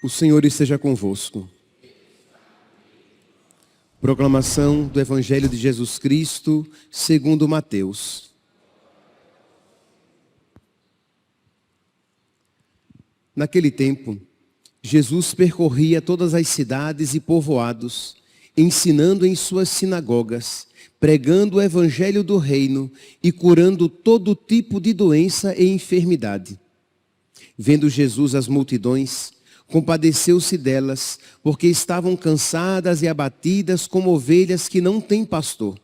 O Senhor esteja convosco. Proclamação do Evangelho de Jesus Cristo, segundo Mateus. Naquele tempo, Jesus percorria todas as cidades e povoados, ensinando em suas sinagogas, pregando o Evangelho do Reino e curando todo tipo de doença e enfermidade. Vendo Jesus as multidões, compadeceu-se delas, porque estavam cansadas e abatidas como ovelhas que não têm pastor.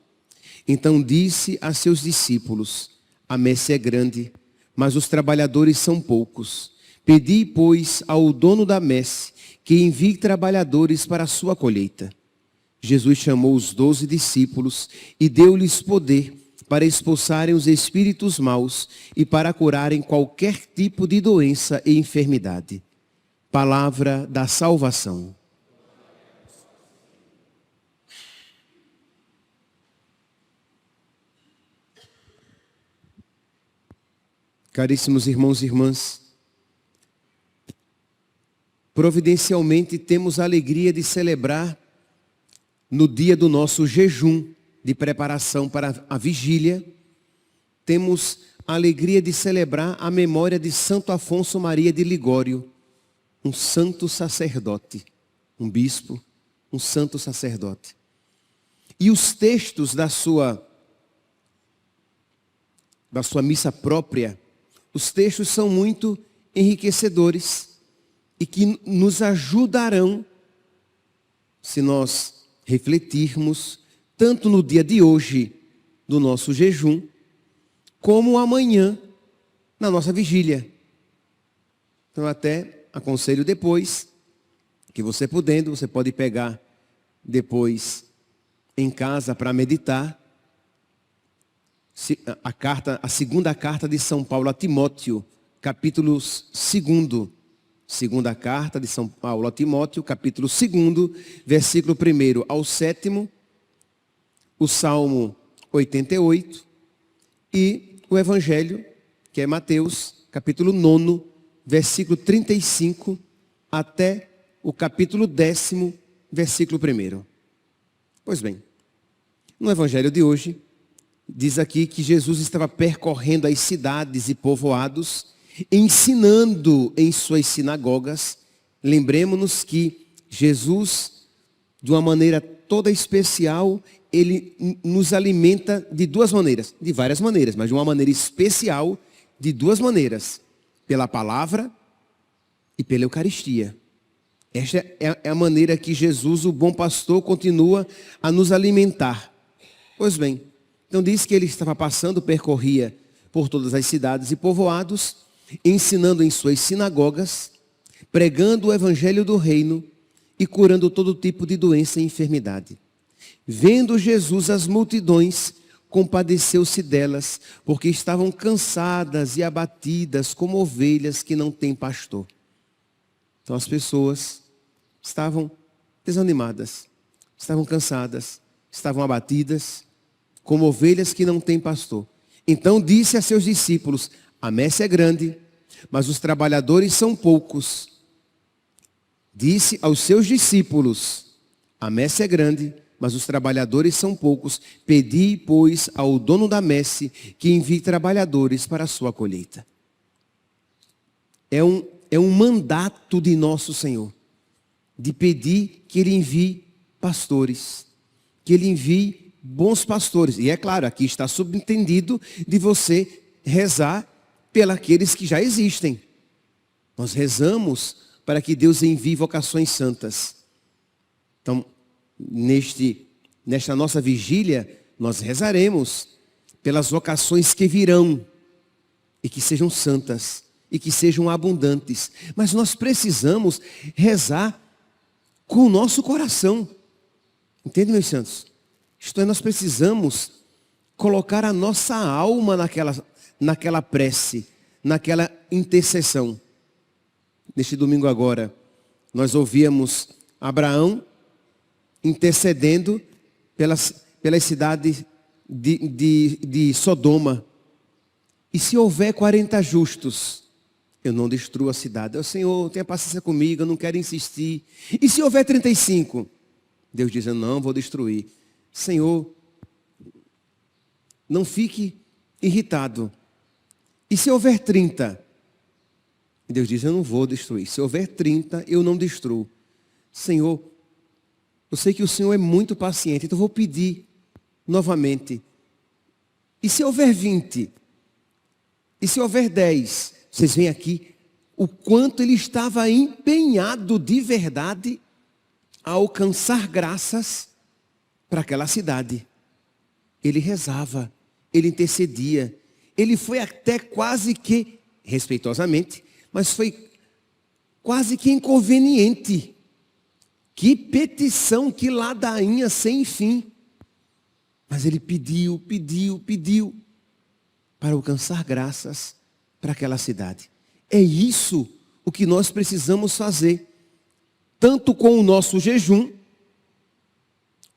Então disse a seus discípulos: a messe é grande, mas os trabalhadores são poucos. Pedi, pois, ao dono da messe que envie trabalhadores para a sua colheita. Jesus chamou os 12 discípulos e deu-lhes poder para expulsarem os espíritos maus e para curarem qualquer tipo de doença e enfermidade. Palavra da salvação. Caríssimos irmãos e irmãs, providencialmente temos a alegria de celebrar no dia do nosso jejum de preparação para a vigília, temos a alegria de celebrar a memória de Santo Afonso Maria de Ligório, um santo sacerdote, um bispo, um santo sacerdote. E os textos da sua missa própria, os textos são muito enriquecedores e que nos ajudarão, se nós refletirmos, tanto no dia de hoje, do nosso jejum, como amanhã, na nossa vigília. Então até aconselho depois, que você podendo, você pode pegar depois em casa para meditar, a segunda carta de São Paulo a Timóteo, capítulo 2. Segunda carta de São Paulo a Timóteo, capítulo 2, versículo 1 ao 7, o Salmo 88 e o Evangelho, que é Mateus, capítulo 9, versículo 35 até o capítulo 10, versículo 1. Pois bem, no Evangelho de hoje, diz aqui que Jesus estava percorrendo as cidades e povoados, ensinando em suas sinagogas. Lembremos-nos que Jesus, de uma maneira toda especial, ele nos alimenta de duas maneiras, de várias maneiras, mas de uma maneira especial, de duas maneiras: pela palavra e pela Eucaristia. Esta é a maneira que Jesus, o bom pastor, continua a nos alimentar. Pois bem, então diz que ele estava passando, percorria por todas as cidades e povoados, ensinando em suas sinagogas, pregando o Evangelho do Reino e curando todo tipo de doença e enfermidade. Vendo Jesus as multidões, compadeceu-se delas, porque estavam cansadas e abatidas como ovelhas que não têm pastor. Então as pessoas estavam desanimadas, estavam cansadas, estavam abatidas, como ovelhas que não têm pastor. Então disse a seus discípulos: a messe é grande, mas os trabalhadores são poucos. Disse aos seus discípulos: a messe é grande, mas os trabalhadores são poucos. Pedi, pois, ao dono da messe que envie trabalhadores para a sua colheita. É um mandato de nosso Senhor, de pedir que Ele envie pastores, que Ele envie bons pastores. E é claro, aqui está subentendido de você rezar pelos que já existem. Nós rezamos para que Deus envie vocações santas. Então, nesta nossa vigília, nós rezaremos pelas vocações que virão e que sejam santas e que sejam abundantes. Mas nós precisamos rezar com o nosso coração. Entende, meus santos? Isto é, nós precisamos colocar a nossa alma naquela prece, naquela intercessão. Neste domingo agora, nós ouvíamos Abraão intercedendo pelas cidades de Sodoma. E se houver 40 justos, eu não destruo a cidade. O Senhor, tenha paciência comigo, eu não quero insistir. E se houver 35? Deus diz, eu não vou destruir. Senhor, não fique irritado. E se houver 30? Deus diz, eu não vou destruir. Se houver 30, eu não destruo. Senhor, eu sei que o Senhor é muito paciente, então eu vou pedir novamente. E se houver 20? E se houver 10? Vocês veem aqui o quanto ele estava empenhado de verdade a alcançar graças para aquela cidade. Ele rezava, ele intercedia, ele foi até quase que, respeitosamente, mas foi quase que inconveniente. Que petição, que ladainha sem fim. Mas ele pediu para alcançar graças para aquela cidade. É isso o que nós precisamos fazer, tanto com o nosso jejum,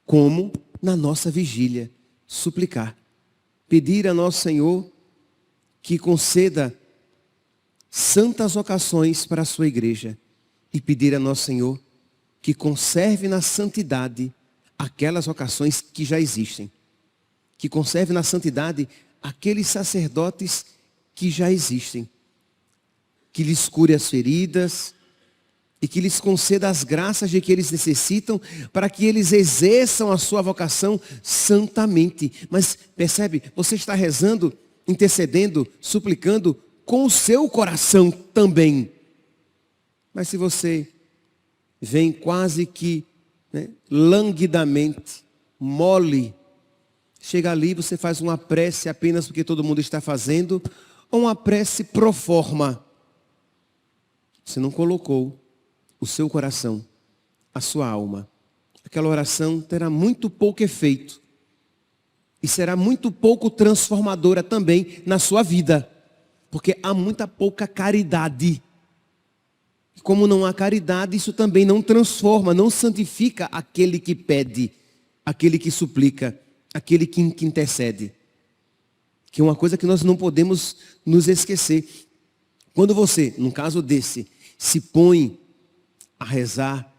como na nossa vigília. Suplicar, pedir a nosso Senhor que conceda santas ocasiões para a sua igreja e pedir a nosso Senhor que conserve na santidade aquelas ocasiões que já existem, que conserve na santidade aqueles sacerdotes que já existem, que lhes cure as feridas e que lhes conceda as graças de que eles necessitam para que eles exerçam a sua vocação santamente. Mas percebe, você está rezando, intercedendo, suplicando com o seu coração também. Mas se você vem quase que languidamente, mole, chega ali, você faz uma prece apenas porque todo mundo está fazendo, ou uma prece pro forma. Você não colocou o seu coração, a sua alma. Aquela oração terá muito pouco efeito. E será muito pouco transformadora também na sua vida. Porque há muita pouca caridade. Como não há caridade, isso também não transforma, não santifica aquele que pede, aquele que suplica, aquele que intercede. Que é uma coisa que nós não podemos nos esquecer. Quando você, num caso desse, se põe a rezar,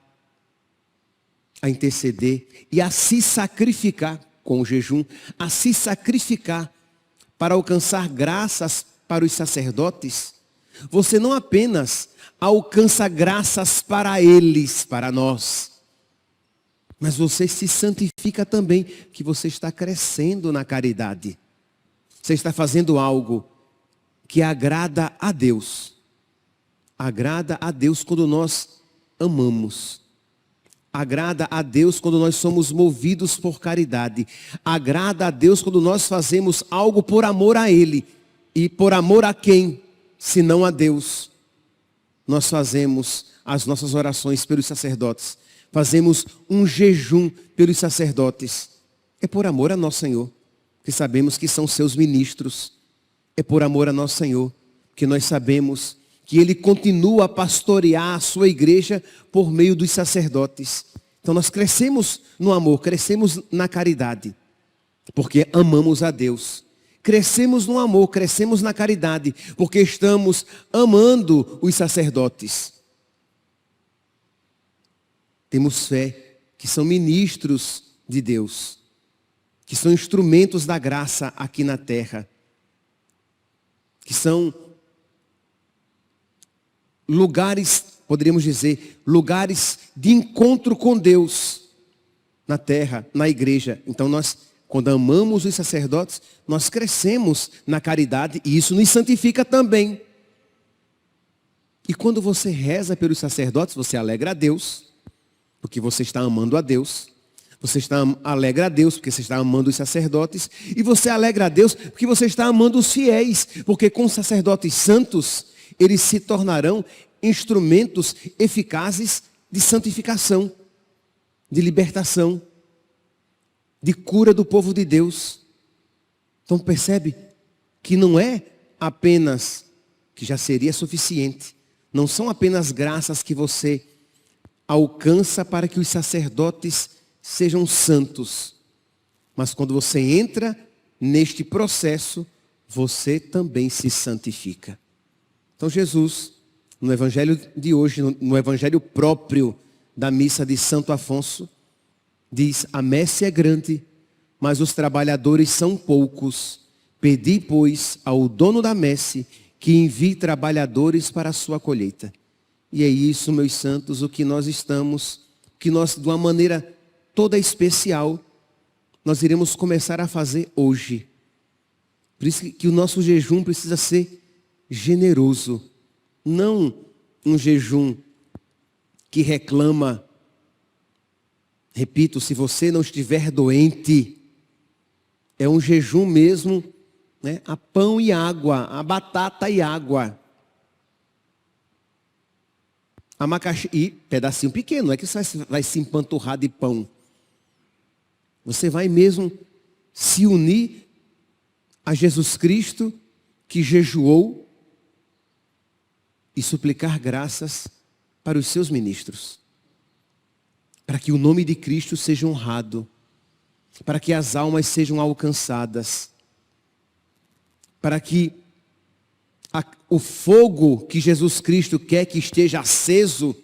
a interceder e a se sacrificar com o jejum, a se sacrificar para alcançar graças para os sacerdotes, você não apenas alcança graças para eles, para nós, mas você se santifica também, que você está crescendo na caridade. Você está fazendo algo que agrada a Deus. Agrada a Deus quando nós amamos. Agrada a Deus quando nós somos movidos por caridade. Agrada a Deus quando nós fazemos algo por amor a Ele. E por amor a quem? Senão a Deus. Nós fazemos as nossas orações pelos sacerdotes. Fazemos um jejum pelos sacerdotes. É por amor a nosso Senhor, que sabemos que são seus ministros. É por amor a nosso Senhor, que nós sabemos que Ele continua a pastorear a sua igreja por meio dos sacerdotes. Então nós crescemos no amor, crescemos na caridade, porque amamos a Deus. Crescemos no amor, crescemos na caridade, porque estamos amando os sacerdotes. Temos fé que são ministros de Deus, que são instrumentos da graça aqui na terra, que são lugares, poderíamos dizer, lugares de encontro com Deus na terra, na igreja. Então nós, quando amamos os sacerdotes, nós crescemos na caridade e isso nos santifica também. E quando você reza pelos sacerdotes, você alegra a Deus, porque você está amando a Deus. Você alegra a Deus porque você está amando os sacerdotes. E você alegra a Deus porque você está amando os fiéis. Porque com os sacerdotes santos, eles se tornarão instrumentos eficazes de santificação, de libertação, de cura do povo de Deus. Então percebe que não é apenas que já seria suficiente. Não são apenas graças que você alcança para que os sacerdotes sejam santos. Mas quando você entra neste processo, você também se santifica. Então Jesus, no evangelho de hoje, no evangelho próprio da missa de Santo Afonso, diz: a messe é grande, mas os trabalhadores são poucos. Pedi, pois, ao dono da messe que envie trabalhadores para a sua colheita. E é isso, meus santos, o que nós estamos, que nós, de uma maneira toda especial, nós iremos começar a fazer hoje. Por isso que o nosso jejum precisa ser generoso. Não um jejum que reclama. Repito, se você não estiver doente, é um jejum mesmo, né? A pão e água, a batata e água. Abacaxi, e pedacinho pequeno, não é que você vai se empanturrar de pão. Você vai mesmo se unir a Jesus Cristo, que jejuou, e suplicar graças para os seus ministros. Para que o nome de Cristo seja honrado. Para que as almas sejam alcançadas. Para que o fogo que Jesus Cristo quer que esteja aceso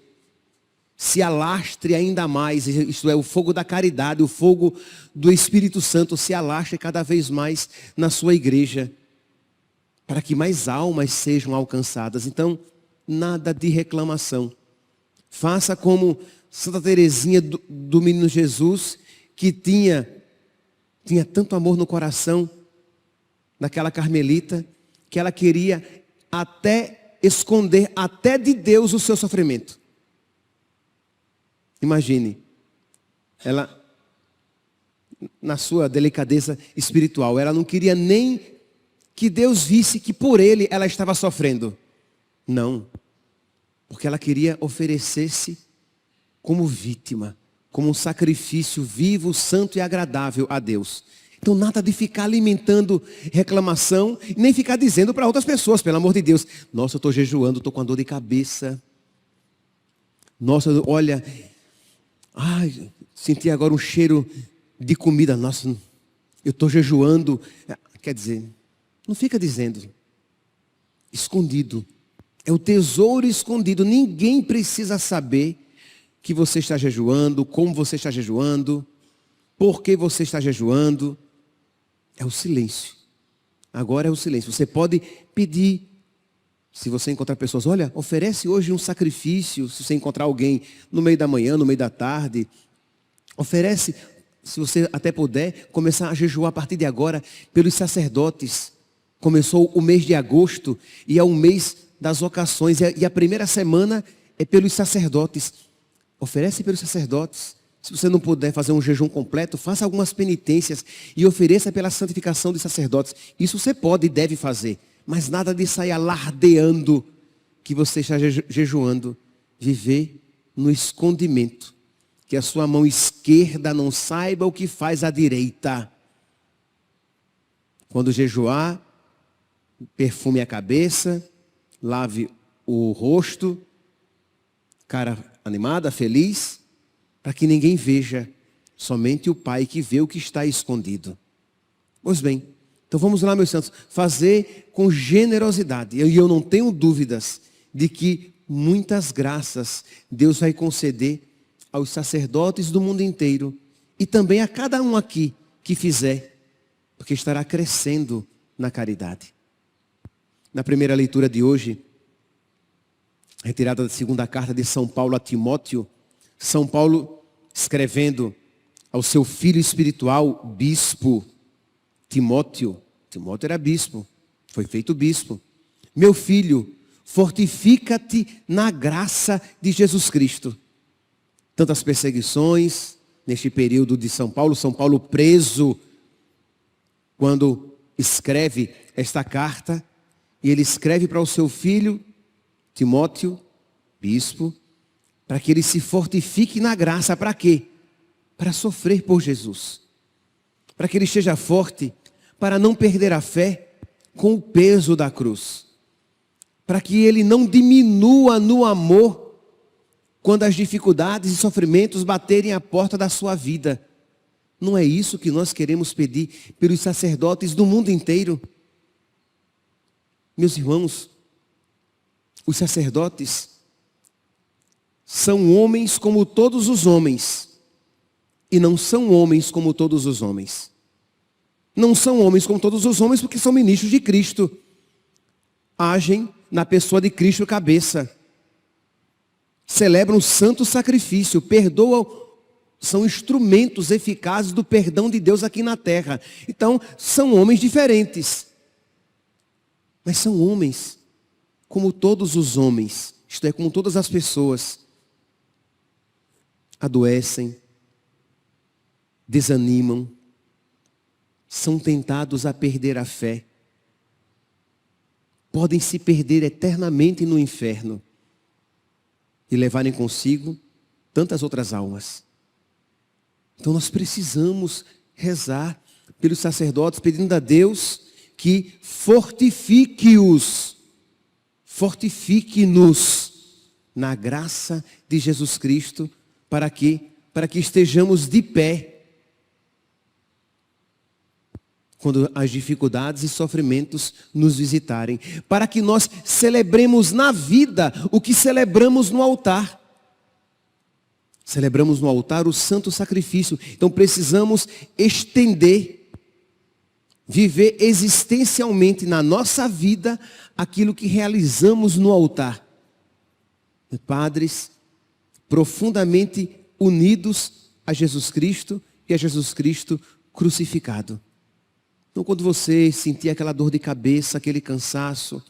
se alastre ainda mais. Isto é, o fogo da caridade, o fogo do Espírito Santo se alastre cada vez mais na sua igreja. Para que mais almas sejam alcançadas. Então, nada de reclamação. Faça como Santa Teresinha do Menino Jesus, que tinha tanto amor no coração daquela carmelita, que ela queria até esconder, até de Deus, o seu sofrimento. Imagine, ela, na sua delicadeza espiritual, ela não queria nem que Deus visse que por ele ela estava sofrendo. Não, porque ela queria oferecer-se como vítima, como um sacrifício vivo, santo e agradável a Deus. Então nada de ficar alimentando reclamação, nem ficar dizendo para outras pessoas, pelo amor de Deus: nossa, eu estou jejuando, estou com a dor de cabeça. Nossa, olha, ai, senti agora um cheiro de comida. Nossa, eu estou jejuando. Quer dizer, não fica dizendo. Escondido. É o tesouro escondido. Ninguém precisa saber que você está jejuando, como você está jejuando, por que você está jejuando. É o silêncio. Agora é o silêncio. Você pode pedir. Se você encontrar pessoas, olha, oferece hoje um sacrifício. Se você encontrar alguém no meio da manhã, no meio da tarde, oferece, se você até puder, começar a jejuar a partir de agora pelos sacerdotes. Começou o mês de agosto e é o mês das vocações. E a primeira semana é pelos sacerdotes. Oferece pelos sacerdotes. Se você não puder fazer um jejum completo, faça algumas penitências e ofereça pela santificação dos sacerdotes. Isso você pode e deve fazer. Mas nada de sair alardeando que você está jejuando. Viver no escondimento. Que a sua mão esquerda não saiba o que faz a direita. Quando jejuar, perfume a cabeça, lave o rosto, cara animada, feliz, para que ninguém veja, somente o Pai que vê o que está escondido. Pois bem, então vamos lá, meus santos, fazer com generosidade. E eu não tenho dúvidas de que muitas graças Deus vai conceder aos sacerdotes do mundo inteiro e também a cada um aqui que fizer, porque estará crescendo na caridade. Na primeira leitura de hoje, retirada da segunda carta de São Paulo a Timóteo, São Paulo escrevendo ao seu filho espiritual, bispo, Timóteo. Timóteo era bispo, foi feito bispo. Meu filho, fortifica-te na graça de Jesus Cristo. Tantas perseguições neste período de São Paulo preso, quando escreve esta carta, e ele escreve para o seu filho, Timóteo, bispo, para que ele se fortifique na graça. Para quê? Para sofrer por Jesus. Para que ele esteja forte, para não perder a fé com o peso da cruz. para que ele não diminua no amor quando as dificuldades e sofrimentos baterem a porta da sua vida. Não é isso que nós queremos pedir pelos sacerdotes do mundo inteiro? Meus irmãos, os sacerdotes são homens como todos os homens, e não são homens como todos os homens. Não são homens como todos os homens porque são ministros de Cristo. Agem na pessoa de Cristo cabeça. Celebram o santo sacrifício, perdoam, são instrumentos eficazes do perdão de Deus aqui na terra. Então, são homens diferentes. Mas são homens como todos os homens, isto é, como todas as pessoas. Adoecem, desanimam, são tentados a perder a fé. Podem se perder eternamente no inferno e levarem consigo tantas outras almas. Então nós precisamos rezar pelos sacerdotes, pedindo a Deus que fortifique-os, fortifique-nos na graça de Jesus Cristo, para que estejamos de pé quando as dificuldades e sofrimentos nos visitarem, para que nós celebremos na vida o que celebramos no altar. Celebramos no altar o santo sacrifício. Então precisamos estender, viver existencialmente na nossa vida aquilo que realizamos no altar. Padres profundamente unidos a Jesus Cristo e a Jesus Cristo crucificado. Então, quando você sentir aquela dor de cabeça, aquele cansaço,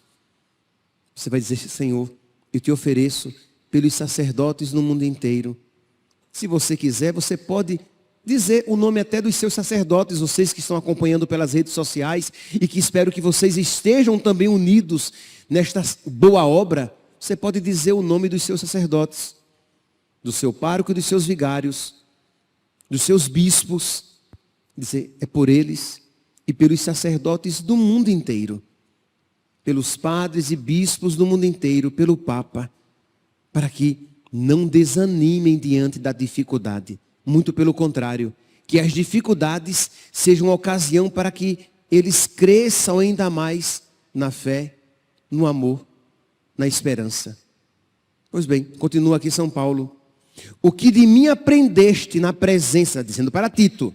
você vai dizer: Senhor, eu te ofereço pelos sacerdotes no mundo inteiro. Se você quiser, você pode dizer o nome até dos seus sacerdotes, vocês que estão acompanhando pelas redes sociais, e que espero que vocês estejam também unidos nesta boa obra. Você pode dizer o nome dos seus sacerdotes, do seu pároco e dos seus vigários, dos seus bispos, dizer: é por eles e pelos sacerdotes do mundo inteiro, pelos padres e bispos do mundo inteiro, pelo Papa, para que não desanimem diante da dificuldade. Muito pelo contrário, que as dificuldades sejam uma ocasião para que eles cresçam ainda mais na fé, no amor, na esperança. Pois bem, continua aqui São Paulo. O que de mim aprendeste na presença, dizendo para Tito,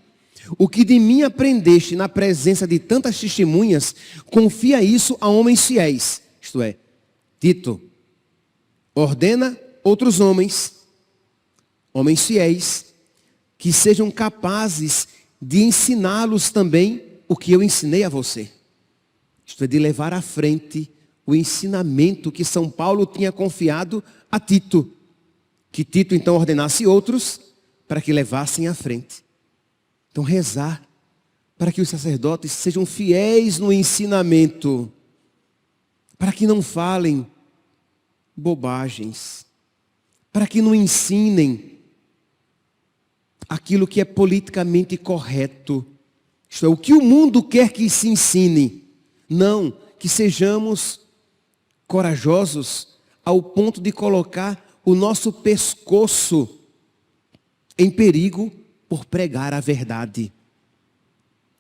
o que de mim aprendeste na presença de tantas testemunhas, confia isso a homens fiéis. Isto é, Tito, ordena outros homens fiéis, que sejam capazes de ensiná-los também o que eu ensinei a você. Isto é, de levar à frente o ensinamento que São Paulo tinha confiado a Tito. Que Tito então ordenasse outros para que levassem à frente. Então rezar para que os sacerdotes sejam fiéis no ensinamento, para que não falem bobagens, para que não ensinem aquilo que é politicamente correto. Isto é, o que o mundo quer que se ensine. Não, que sejamos corajosos ao ponto de colocar o nosso pescoço em perigo por pregar a verdade.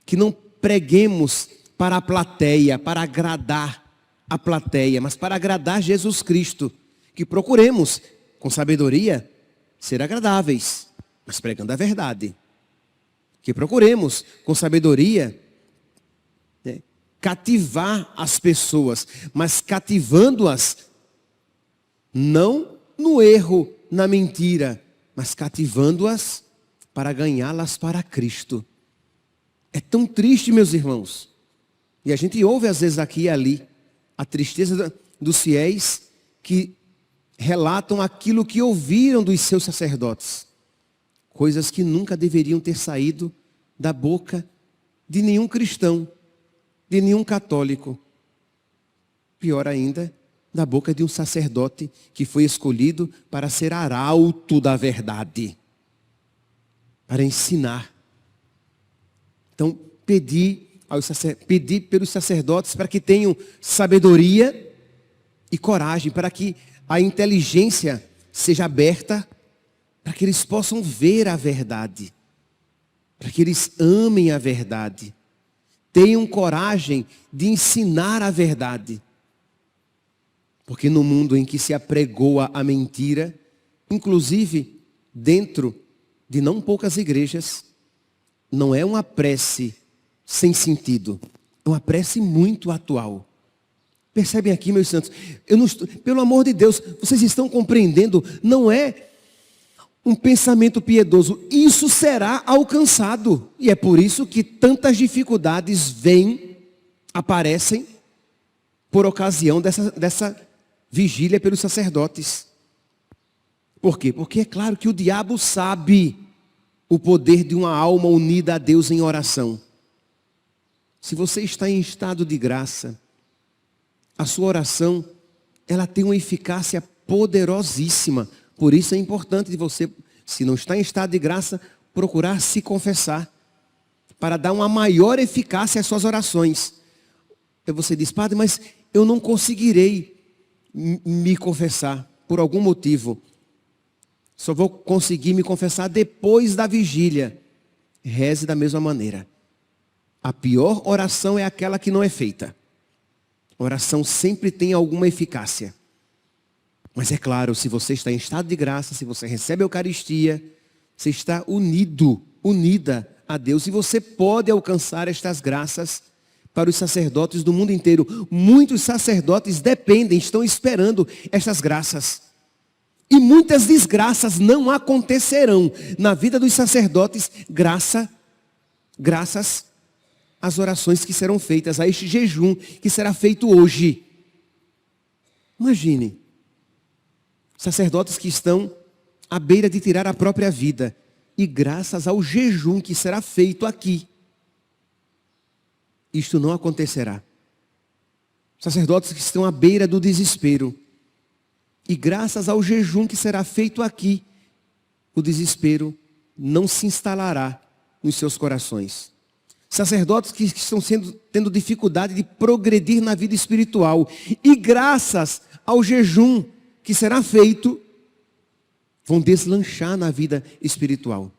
Que não preguemos para a plateia, para agradar a plateia, mas para agradar Jesus Cristo. Que procuremos, com sabedoria, ser agradáveis, mas pregando a verdade. Que procuremos, com sabedoria, cativar as pessoas, mas cativando-as não no erro, na mentira, mas cativando-as para ganhá-las para Cristo. É tão triste, meus irmãos. E a gente ouve às vezes aqui e ali a tristeza dos fiéis que relatam aquilo que ouviram dos seus sacerdotes. Coisas que nunca deveriam ter saído da boca de nenhum cristão, de nenhum católico. Pior ainda, da boca de um sacerdote que foi escolhido para ser arauto da verdade, para ensinar. Então, pedir pelos sacerdotes para que tenham sabedoria e coragem para que a inteligência seja aberta, para que eles possam ver a verdade, para que eles amem a verdade, tenham coragem de ensinar a verdade. Porque no mundo em que se apregoa a mentira, inclusive dentro de não poucas igrejas, não é uma prece sem sentido, é uma prece muito atual. Percebem aqui, meus santos, pelo amor de Deus, vocês estão compreendendo, não é um pensamento piedoso, isso será alcançado. E é por isso que tantas dificuldades aparecem por ocasião dessa vigília pelos sacerdotes. Por quê? Porque é claro que o diabo sabe o poder de uma alma unida a Deus em oração. Se você está em estado de graça, a sua oração, ela tem uma eficácia poderosíssima. Por isso é importante de você, se não está em estado de graça, procurar se confessar, para dar uma maior eficácia às suas orações. E você diz, padre, mas eu não conseguirei me confessar por algum motivo. Só vou conseguir me confessar depois da vigília. Reze da mesma maneira. A pior oração é aquela que não é feita. A oração sempre tem alguma eficácia. Mas é claro, se você está em estado de graça, se você recebe a Eucaristia, você está unida a Deus. E você pode alcançar estas graças para os sacerdotes do mundo inteiro. Muitos sacerdotes estão esperando estas graças. E muitas desgraças não acontecerão na vida dos sacerdotes, graças às orações que serão feitas, a este jejum que será feito hoje. Imagine, sacerdotes que estão à beira de tirar a própria vida, e graças ao jejum que será feito aqui, isto não acontecerá. Sacerdotes que estão à beira do desespero, e graças ao jejum que será feito aqui, o desespero não se instalará nos seus corações. Sacerdotes que estão tendo dificuldade de progredir na vida espiritual, e graças ao jejum que será feito, vão deslanchar na vida espiritual.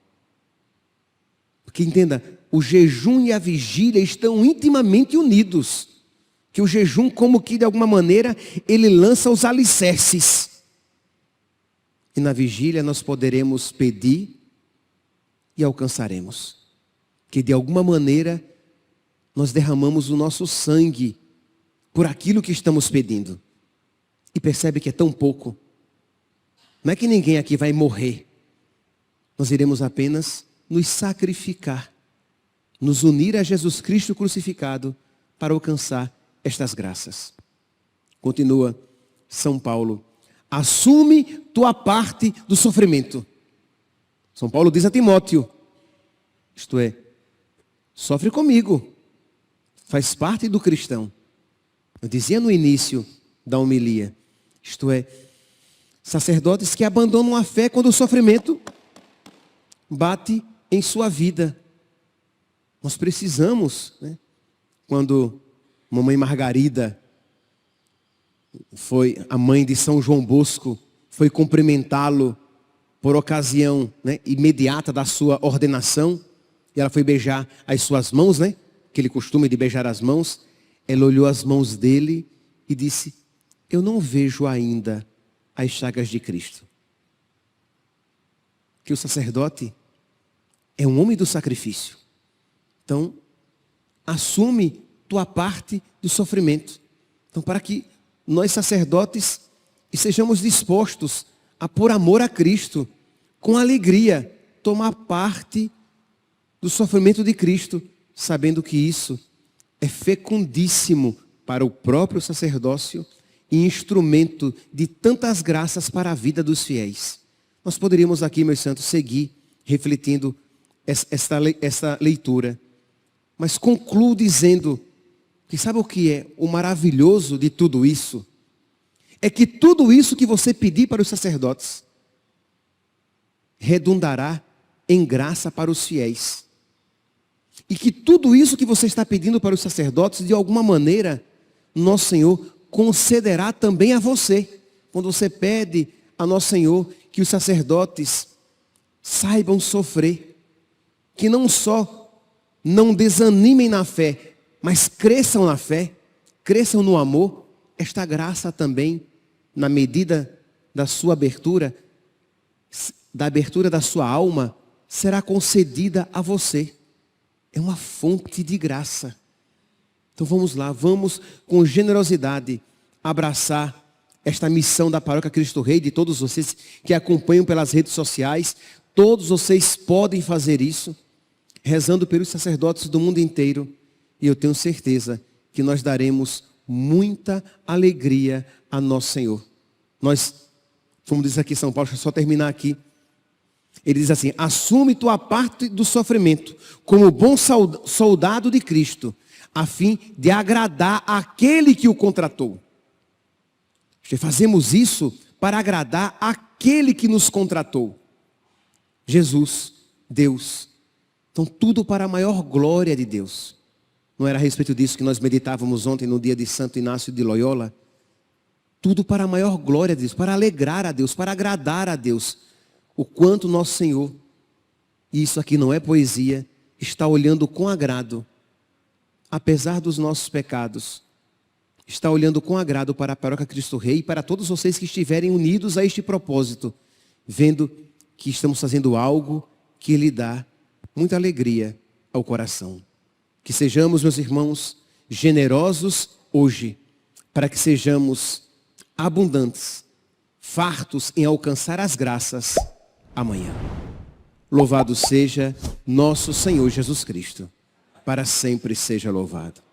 Porque entenda, o jejum e a vigília estão intimamente unidos. Que o jejum, como que de alguma maneira, ele lança os alicerces. E na vigília nós poderemos pedir e alcançaremos. Que de alguma maneira nós derramamos o nosso sangue por aquilo que estamos pedindo. E percebe que é tão pouco. Não é que ninguém aqui vai morrer. Nós iremos apenas nos sacrificar, nos unir a Jesus Cristo crucificado para alcançar estas graças. Continua São Paulo. Assume tua parte do sofrimento. São Paulo diz a Timóteo, isto é, sofre comigo. Faz parte do cristão. Eu dizia no início da homilia, isto é, sacerdotes que abandonam a fé quando o sofrimento bate em sua vida. Nós precisamos, né? Quando mamãe Margarida foi a mãe de São João Bosco, foi cumprimentá-lo por ocasião, né, imediata da sua ordenação, e ela foi beijar as suas mãos, né? Aquele costume de beijar as mãos. Ela olhou as mãos dele e disse, eu não vejo ainda as chagas de Cristo. Que o sacerdote é um homem do sacrifício. Então, assume tua parte do sofrimento. Então, para que nós sacerdotes sejamos dispostos a, por amor a Cristo, com alegria, tomar parte do sofrimento de Cristo, sabendo que isso é fecundíssimo para o próprio sacerdócio e instrumento de tantas graças para a vida dos fiéis. Nós poderíamos aqui, meus santos, seguir refletindo esta leitura. Mas concluo dizendo que sabe o que é o maravilhoso de tudo isso? É que tudo isso que você pedir para os sacerdotes redundará em graça para os fiéis. E que tudo isso que você está pedindo para os sacerdotes, de alguma maneira, nosso Senhor concederá também a você. Quando você pede a nosso Senhor que os sacerdotes saibam sofrer, que não só não desanimem na fé, mas cresçam na fé, cresçam no amor, esta graça também, na medida da sua abertura, da abertura da sua alma, será concedida a você. É uma fonte de graça. Então vamos lá, vamos com generosidade abraçar esta missão da Paróquia Cristo Rei, de todos vocês que acompanham pelas redes sociais. Todos vocês podem fazer isso, rezando pelos sacerdotes do mundo inteiro. E eu tenho certeza que nós daremos muita alegria a nosso Senhor. Nós, como diz aqui São Paulo, deixa eu só terminar aqui. Ele diz assim: assume tua parte do sofrimento como bom soldado de Cristo, a fim de agradar aquele que o contratou. Fazemos isso para agradar aquele que nos contratou. Jesus, Deus. Então tudo para a maior glória de Deus. Não era a respeito disso que nós meditávamos ontem no dia de Santo Inácio de Loyola? Tudo para a maior glória de Deus, para alegrar a Deus, para agradar a Deus. O quanto nosso Senhor, e isso aqui não é poesia, está olhando com agrado, apesar dos nossos pecados, está olhando com agrado para a Paróquia Cristo Rei e para todos vocês que estiverem unidos a este propósito, vendo que estamos fazendo algo que lhe dá muita alegria ao coração. Que sejamos, meus irmãos, generosos hoje, para que sejamos abundantes, fartos em alcançar as graças amanhã. Louvado seja nosso Senhor Jesus Cristo. Para sempre seja louvado.